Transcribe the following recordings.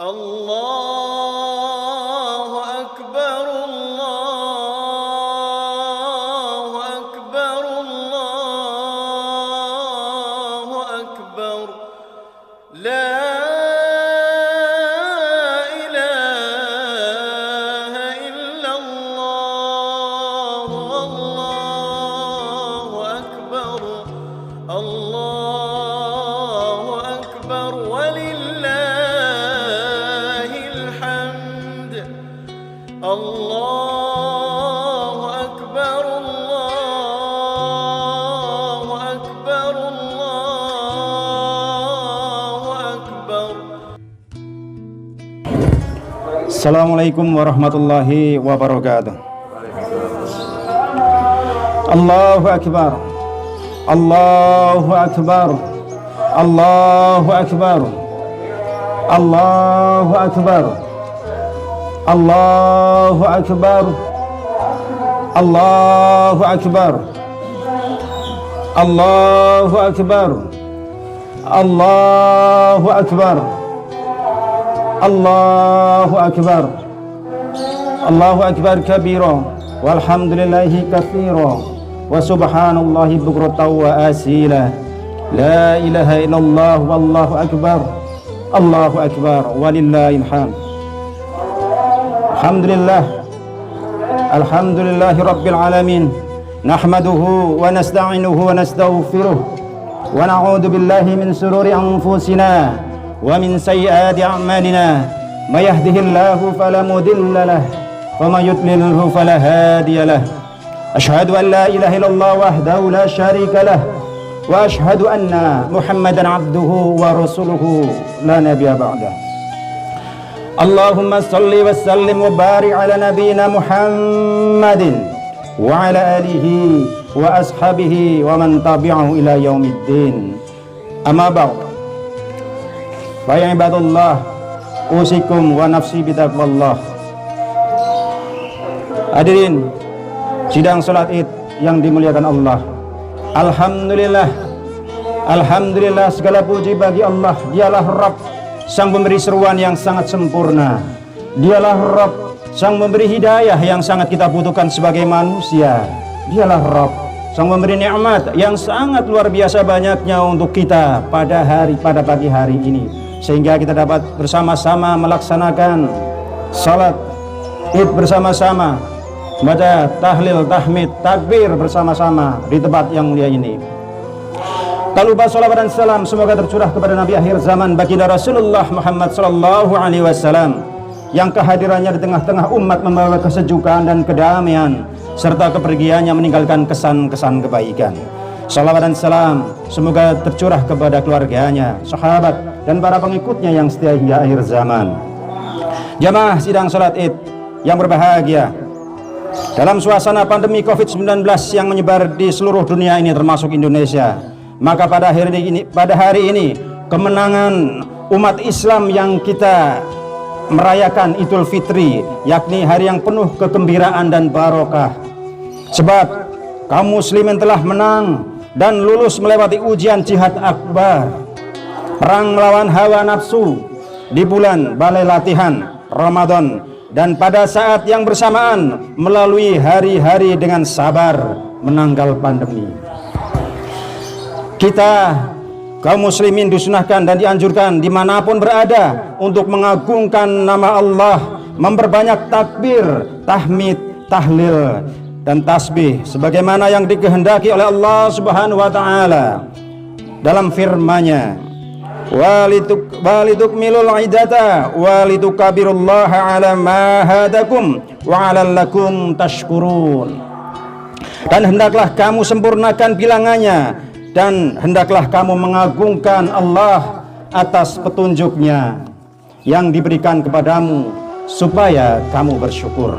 Allahu Akbar, Allahu Akbar, Allahu Akbar. La ilaha illallah, Allahu Akbar, Allahu Akbar, walillahil hamd. Allahu Akbar, Allahu Akbar, Allahu Akbar. Assalamualaikum warahmatullahi wabarakatuh. Allahu Akbar, Allahu Akbar, Allahu Akbar, Allahu Akbar, Allahu Akbar, Allahu Akbar, Allahu Akbar, Allahu Akbar, Allahu Akbar, Allahu Akbar kabira, walhamdulillahi katsira, wa subhanallahi bukratan wa asila. La ilaha illallah, wallahu akbar, Allahu akbar, walillahil hamd. Alhamdulillah, alhamdulillahi rabbil alamin. Nahmaduhu wa nasta'inuhu wa nastaghfiruh, wa na'udzu billahi min sururi anfusina wa min sayyiati a'malina. May yahdihillahu fala mudilla lahu wa may yudlilhu fala hadiya lahu. Asyhadu an la ilaha illallah wahdahu la syarika lahu wa asyhadu anna Muhammadan abduhu wa rasuluhu la nabiyya ba'dah. Allahumma salli wa sallim wa barik ala nabiyyina Muhammadin wa ala alihi wa ashabihi wa man tabi'ahu ila yaumiddin. Amma ba'd. Fa ya ibadallah, usikum wa nafsi bitaqwallah. Hadirin sidang salat Id yang dimuliakan Allah. Alhamdulillah, alhamdulillah, segala puji bagi Allah. Dialah Rabb, sang pemberi seruan yang sangat sempurna. Dialah Rabb, sang memberi hidayah yang sangat kita butuhkan sebagai manusia. Dialah Rabb, sang memberi nikmat yang sangat luar biasa banyaknya untuk kita pada pagi hari ini, sehingga kita dapat bersama-sama melaksanakan salat Id bersama-sama, baca tahlil, tahmid, takbir bersama-sama di tempat yang mulia ini. Tak lupa salawat dan salam semoga tercurah kepada Nabi akhir zaman baginda Rasulullah Muhammad sallallahu alaihi wasallam, yang kehadirannya di tengah-tengah umat membawa kesejukan dan kedamaian, serta kepergiannya meninggalkan kesan-kesan kebaikan. Salawat dan salam semoga tercurah kepada keluarganya, sahabat, dan para pengikutnya yang setia hingga akhir zaman. Jamaah sidang salat Id yang berbahagia, dalam suasana pandemi COVID-19 yang menyebar di seluruh dunia ini termasuk Indonesia, maka pada hari ini kemenangan umat Islam yang kita merayakan Idul Fitri, yakni hari yang penuh kegembiraan dan barokah. Sebab kaum muslimin telah menang dan lulus melewati ujian jihad akbar, perang melawan hawa nafsu di bulan balai latihan Ramadan, dan pada saat yang bersamaan melalui hari-hari dengan sabar menanggal pandemi. Kita kaum muslimin disunahkan dan dianjurkan dimanapun berada untuk mengagungkan nama Allah, memperbanyak takbir, tahmid, tahlil, dan tasbih sebagaimana yang dikehendaki oleh Allah Subhanahu wa taala dalam firman-Nya, walitukmilul iddata walitukabirullaha ala ma hadakum wa alallakum tashkurun. Dan hendaklah kamu sempurnakan bilangannya, dan hendaklah kamu mengagungkan Allah atas petunjuknya yang diberikan kepadamu supaya kamu bersyukur.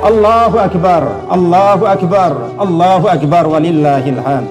Allahu Akbar, Allahu Akbar, Allahu Akbar, walillahil hamd.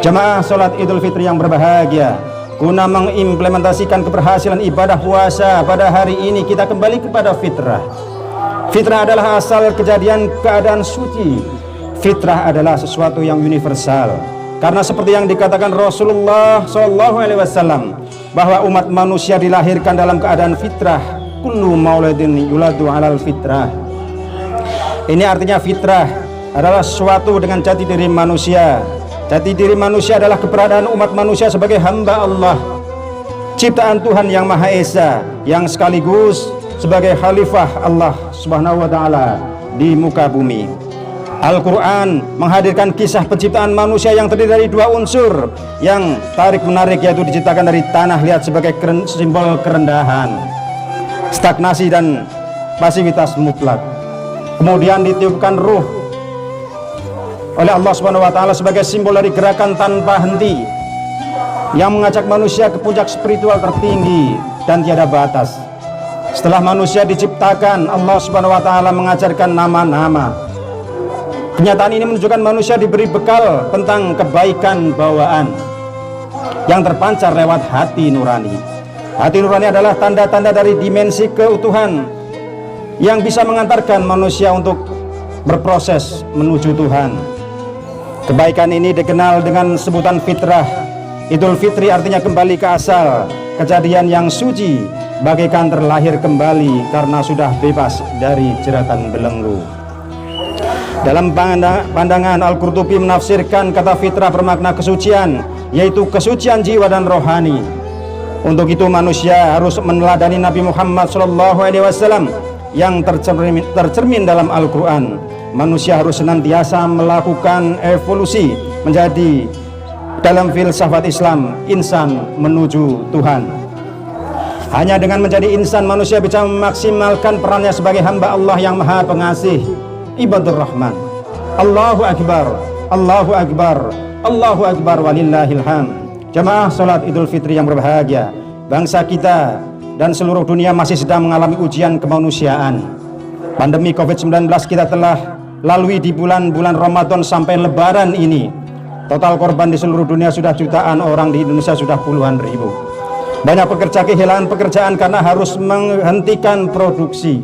Jamaah salat Idul Fitri yang berbahagia, guna mengimplementasikan keberhasilan ibadah puasa pada hari ini, kita kembali kepada fitrah. Fitrah adalah asal kejadian keadaan suci. Fitrah adalah sesuatu yang universal, karena seperti yang dikatakan Rasulullah SAW, bahwa umat manusia dilahirkan dalam keadaan fitrah, kullu maulidin yuladu 'alal fitrah. Ini artinya fitrah adalah sesuatu dengan jati diri manusia. Jati diri manusia adalah keberadaan umat manusia sebagai hamba Allah, ciptaan Tuhan yang Maha Esa, yang sekaligus sebagai khalifah Allah Subhanahu wa taala di muka bumi. Al-Quran menghadirkan kisah penciptaan manusia yang terdiri dari dua unsur yang tarik menarik, yaitu diciptakan dari tanah liat sebagai simbol kerendahan, stagnasi dan pasivitas mutlak. Kemudian ditiupkan ruh oleh Allah Subhanahu wa taala sebagai simbol dari gerakan tanpa henti yang mengajak manusia ke puncak spiritual tertinggi dan tiada batas. Setelah manusia diciptakan, Allah Subhanahu wa taala mengajarkan nama-nama. Kenyataan ini menunjukkan manusia diberi bekal tentang kebaikan bawaan yang terpancar lewat hati nurani. Hati nurani adalah tanda-tanda dari dimensi keutuhan yang bisa mengantarkan manusia untuk berproses menuju Tuhan. Kebaikan ini dikenal dengan sebutan fitrah. Idul Fitri artinya kembali ke asal, kejadian yang suci, bagaikan terlahir kembali karena sudah bebas dari jeratan belenggu. Dalam pandangan Al-Qurtubi menafsirkan kata fitrah bermakna kesucian, yaitu kesucian jiwa dan rohani. Untuk itu manusia harus meneladani Nabi Muhammad SAW yang tercermin dalam Al-Quran. Manusia harus senantiasa melakukan evolusi menjadi, dalam filsafat Islam, insan menuju Tuhan. Hanya dengan menjadi insan, manusia bisa memaksimalkan perannya sebagai hamba Allah yang Maha Pengasih, ibadur Rahman. Allahu Akbar, Allahu Akbar, Allahu Akbar, walillahil hamd. Jamaah salat Idul Fitri yang berbahagia, bangsa kita dan seluruh dunia masih sedang mengalami ujian kemanusiaan. Pandemi COVID-19 kita telah lalui di bulan-bulan Ramadan sampai Lebaran ini. Total korban di seluruh dunia sudah jutaan orang, di Indonesia sudah puluhan ribu. Banyak pekerja kehilangan pekerjaan karena harus menghentikan produksi.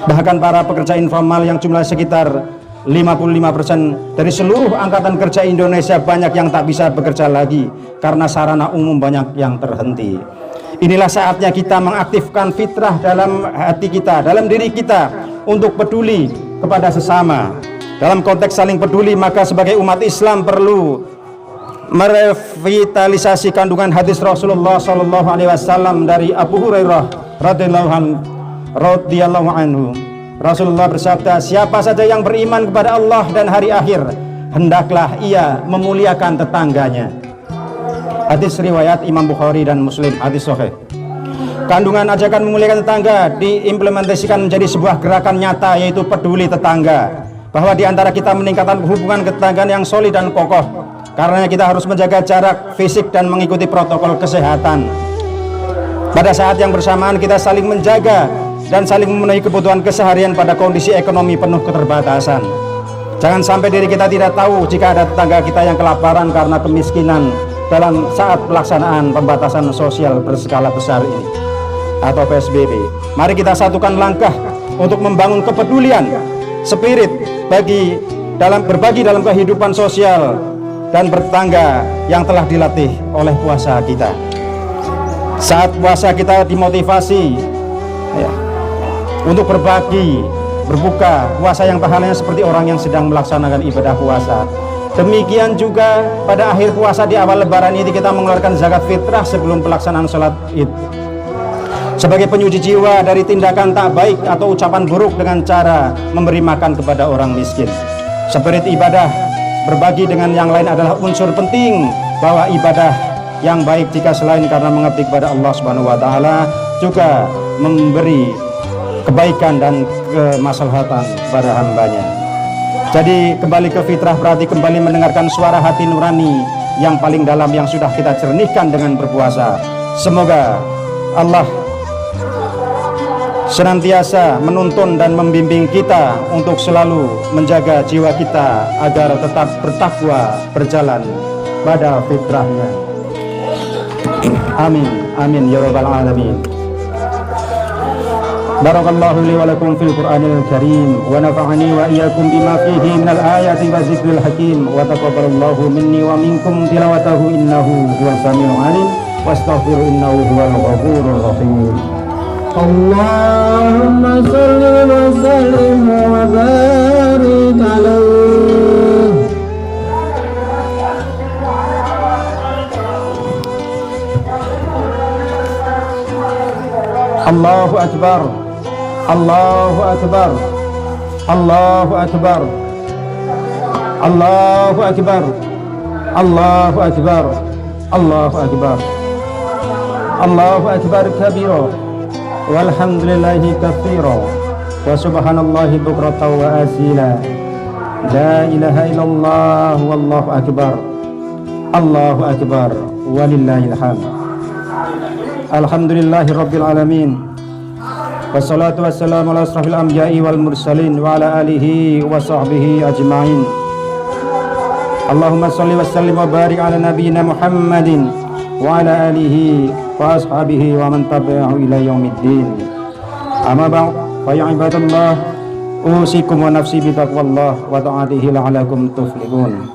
Bahkan para pekerja informal yang jumlah sekitar 55% dari seluruh angkatan kerja Indonesia, banyak yang tak bisa bekerja lagi karena sarana umum banyak yang terhenti. Inilah saatnya kita mengaktifkan fitrah dalam hati kita, dalam diri kita, untuk peduli kepada sesama. Dalam konteks saling peduli, maka sebagai umat Islam perlu merevitalisasi kandungan hadis Rasulullah SAW dari Abu Hurairah radhiyallahu anhu. Rasulullah bersabda, siapa saja yang beriman kepada Allah dan hari akhir, hendaklah ia memuliakan tetangganya. Hadis riwayat Imam Bukhari dan Muslim, hadis sahih. Kandungan ajakan memuliakan tetangga diimplementasikan menjadi sebuah gerakan nyata, yaitu peduli tetangga. Bahwa di antara kita meningkatkan hubungan ketanggaan yang solid dan kokoh. Karenanya kita harus menjaga jarak fisik dan mengikuti protokol kesehatan. Pada saat yang bersamaan kita saling menjaga dan saling memenuhi kebutuhan keseharian pada kondisi ekonomi penuh keterbatasan. Jangan sampai diri kita tidak tahu jika ada tetangga kita yang kelaparan karena kemiskinan dalam saat pelaksanaan pembatasan sosial berskala besar ini atau PSBB. Mari kita satukan langkah untuk membangun kepedulian, spirit berbagi dalam kehidupan sosial dan bertetangga yang telah dilatih oleh puasa kita. Saat puasa kita dimotivasi untuk berbagi, berbuka puasa yang pahalanya seperti orang yang sedang melaksanakan ibadah puasa. Demikian juga pada akhir puasa di awal Lebaran ini kita mengeluarkan zakat fitrah sebelum pelaksanaan sholat Id, sebagai penyuci jiwa dari tindakan tak baik atau ucapan buruk dengan cara memberi makan kepada orang miskin. Spirit ibadah berbagi dengan yang lain adalah unsur penting bahwa ibadah yang baik jika selain karena mengabdi kepada Allah Subhanahu wa taala juga memberi kebaikan dan kemaslahatan pada hambanya. Jadi kembali ke fitrah berarti kembali mendengarkan suara hati nurani yang paling dalam yang sudah kita cernihkan dengan berpuasa. Semoga Allah senantiasa menuntun dan membimbing kita untuk selalu menjaga jiwa kita agar tetap bertakwa, berjalan pada fitrahnya. Amin, amin ya rabbal alamin. Barakallahu li wa lakum fil Qur'anil Karim wa nafa'ani wa iyyakum bima fihi minal ayati wa zikril hakim wa taqabbalallahu minni wa minkum tilawatahu innahu huwas samiul alim wastaghfiru innahu huwal ghafurur rahim. اللهم صل وسلم وبارك عليه. Allahu Akbar, Allahu Akbar, Allahu Akbar, Allahu Akbar, Allahu Akbar, Allahu Akbar, Allahu Akbar kabira, walhamdulillahi katsira, wa subhanallahi bukratan wa asila, la ilaha illallah, wallahu akbar, Allahu Akbar, walillahil hamd. Alhamdulillahi rabbil alamin, wassalatu wassalamu ala asrafil anbiya'i wal mursalin wa ala alihi wa sahbihi ajma'in. Allahumma salli wa sallim wa barik ala nabiyyina Muhammadin wa ala alihi wa ashabihi wa man tabi'ahu ila yaumiddin. Amma ba'd, fa ya ibadallah, usikum wa nafsi bi taqwallah wa ta'atihi la'alakum tuflihun.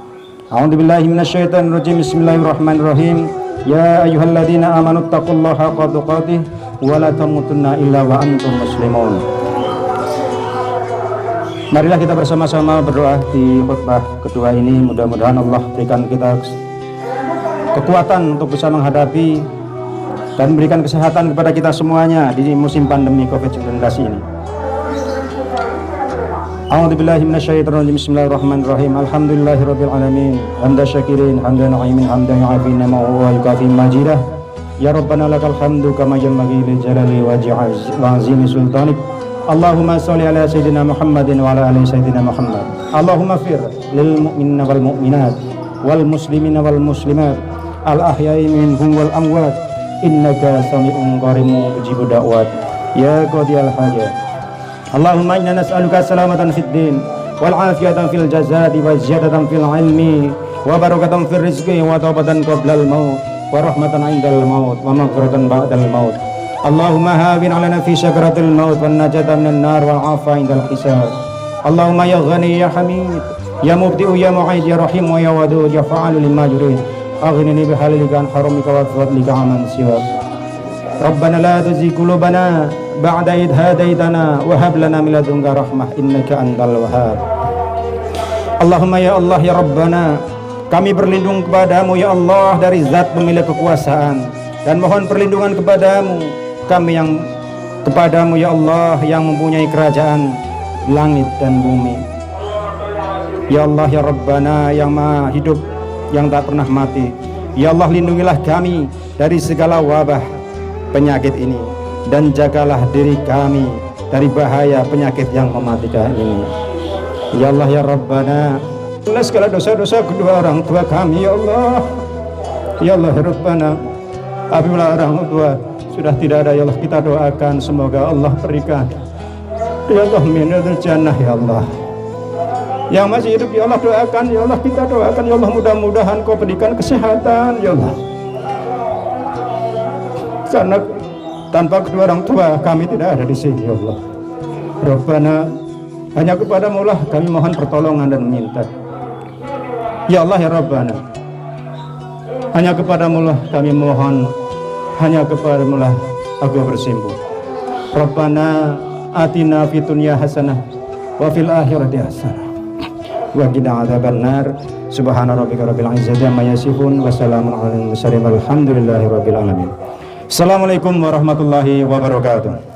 A'udzu billahi minasyaitonir rajim. Bismillahirrahmanirrahim. Ya ayyuhalladzina amanu taqullaha haqqa tuqatih wa la tamutunna illa wa antum muslimun. Marilah kita bersama-sama berdoa di khutbah kedua ini. Mudah-mudahan Allah berikan kita kekuatan untuk bisa menghadapi dan memberikan kesehatan kepada kita semuanya di musim pandemi COVID-19 ini. A'udzubillahi minasyaitonirrajim. Bismillahirrahmanirrahim. Alhamdulillahirabbil alamin. Hamdan syakirin, hamdan na'imin, hamdan yu'afi ni'amahu wa yukafi majidah. Ya Rabbana lakal hamdu kama yanbaghi li jalali wajhi wa 'azimi sultanik. Allahumma shalli ala sayyidina Muhammadin wa ala ali sayyidina Muhammad. Allahumma fir lil mu'minina wal mu'minat wal muslimina wal muslimat al ahya'i minhum wal amwat innaka sami'un qaribun mujibud da'wat ya qadiyal hajat. Allahumma inna nas'aluka salamatan fid din wal afiyatan fil jazadi wa ziyadatan fil ilmi wa barakatan fil rizqi wa taubatan qabla al maut wa rahmatan 'indal maut wa maghfiratan ba'dal maut. Allahumma hawin 'alana fi sakaratil maut wan najata minan nar wal 'afa 'indal hisab. Allahumma ya ghani ya hamid ya mubdi'u ya mu'id ya rahim wa ya wadud ya fa'alu lima yurid. Aghnini bihalalika an haramika wa fadlika 'aman siwak. Rabbana la tuzigh qulubana ba'da idh hadaitana wa hab lana min ladunka rahmah innaka antal wahhab. Allahumma ya Allah ya Rabbana, kami berlindung kepadamu ya Allah dari zat pemilik kekuasaan, dan mohon perlindungan kepadamu kami yang kepadamu ya Allah yang mempunyai kerajaan langit dan bumi. Ya Allah ya Rabbana yang maha hidup yang tak pernah mati. Ya Allah, lindungilah kami dari segala wabah penyakit ini dan jagalah diri kami dari bahaya penyakit yang mematikan ini. Ya Allah ya Rabbana, ampunilah segala dosa-dosa kedua orang tua kami ya Allah. Ya Allah ya Rabbana, apabila orang tua sudah tidak ada ya Allah, kita doakan semoga Allah berikan ya Allah minadul jannah ya Allah. Yang masih hidup ya Allah doakan ya Allah, kita doakan ya Allah, mudah-mudahan Kau berikan kesehatan ya Allah. Karena tanpa kedua orang tua kami tidak ada di sini ya Allah. Rabbana, hanya kepadamu lah kami mohon pertolongan dan minta. Ya Allah ya Rabbana, hanya kepadamu lah kami mohon, hanya kepadamu lah aku bersimpuh. Rabbana atina fid dunya hasanah wa fil akhirati hasanah wa qina adzabannar. Subhana rabbika rabbil izzati amma yasifun wa salamun alal mursalin walhamdulillahi rabbil alamin. Assalamualaikum warahmatullahi wabarakatuh.